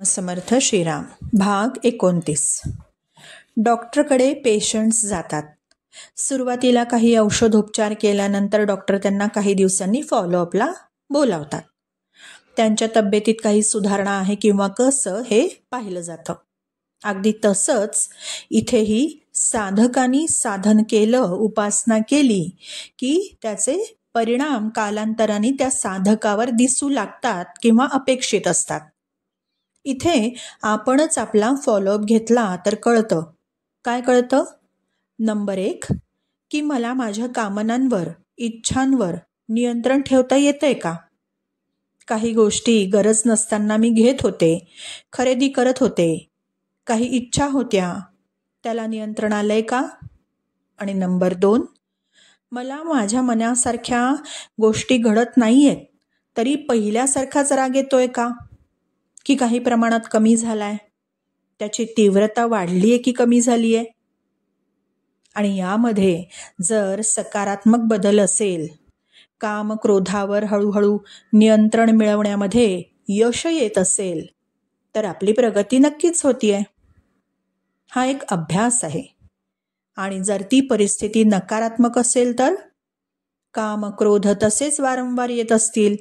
समर्थ श्रीराम. भाग 29. डॉक्टरकडे पेशंट्स जातात. सुरुवातीला काही औषधोपचार केल्यानंतर डॉक्टर त्यांना काही दिवसांनी फॉलोअपला बोलावतात. त्यांच्या तब्येतीत काही सुधारणा आहे किंवा कसं हे पाहिलं जातं. अगदी तसंच इथेही साधकांनी साधन केलं, उपासना केली की त्याचे परिणाम कालांतराने त्या साधकावर दिसू लागतात किंवा अपेक्षित असतात. इथे आपणच आपला फॉलोअप घेतला तर कळतं. काय कळतं? नंबर 1 की मला माझ्या कामनांवर, इच्छांवर नियंत्रण ठेवता येतंय का? काही गोष्टी गरज नसताना मी घेत होते, खरेदी करत होते, काही इच्छा होत्या, त्याला नियंत्रण आलंय का? आणि नंबर 2, मला माझ्या मनासारख्या गोष्टी घडत नाहीयेत तरी पहिल्यासारखाच राग येतोय का? की काही प्रमाणात कमी झालाय? त्याची तीव्रता वाढली आहे की कमी झाली आहे? आणि यामध्ये जर सकारात्मक बदल असेल, काम क्रोधावर हळूहळू नियंत्रण मिळवण्यामध्ये यश येत असेल, तर आपली प्रगती नक्कीच होतीये. हा एक अभ्यास आहे. आणि जर ती परिस्थिती नकारात्मक असेल तर काम क्रोध तसेच वारंवार येत असतील,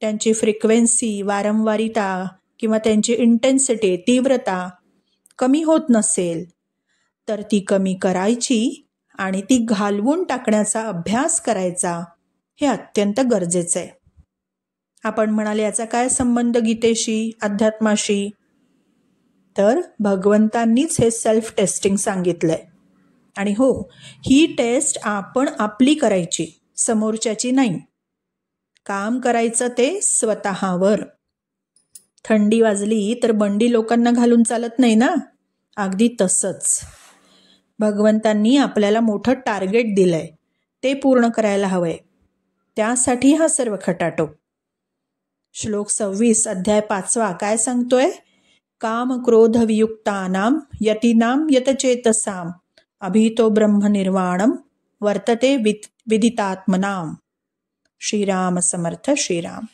त्यांची फ्रिक्वेन्सी, वारंवारिता किंवा त्यांची इंटेन्सिटी, तीव्रता कमी होत नसेल, तर ती कमी करायची आणि ती घालवून टाकण्याचा अभ्यास करायचा, हे अत्यंत गरजेचं आहे. आपण म्हणाले याचा काय संबंध गीतेशी, अध्यात्माशी? तर भगवंतांनीच हे सेल्फ टेस्टिंग सांगितलंय. आणि हो, ही टेस्ट आपण आपली करायची, समोरच्याची नाही. काम करायचं ते स्वतःवर. थंडी वाजली तर बंडी लोकांना घालून चालत नाही ना. अगदी तसंच भगवंतांनी आपल्याला मोठं टार्गेट दिलंय, ते पूर्ण करायला हवंय. त्यासाठी हा सर्व खटाटोप. श्लोक 26 अध्याय 5 काय सांगतोय? काम क्रोध वियुक्तानाम यतीनाम यतचेतसाम अभितो ब्रह्मनिर्वाणम वर्तते विदितात्मनाम. श्रीराम समर्थ श्रीराम.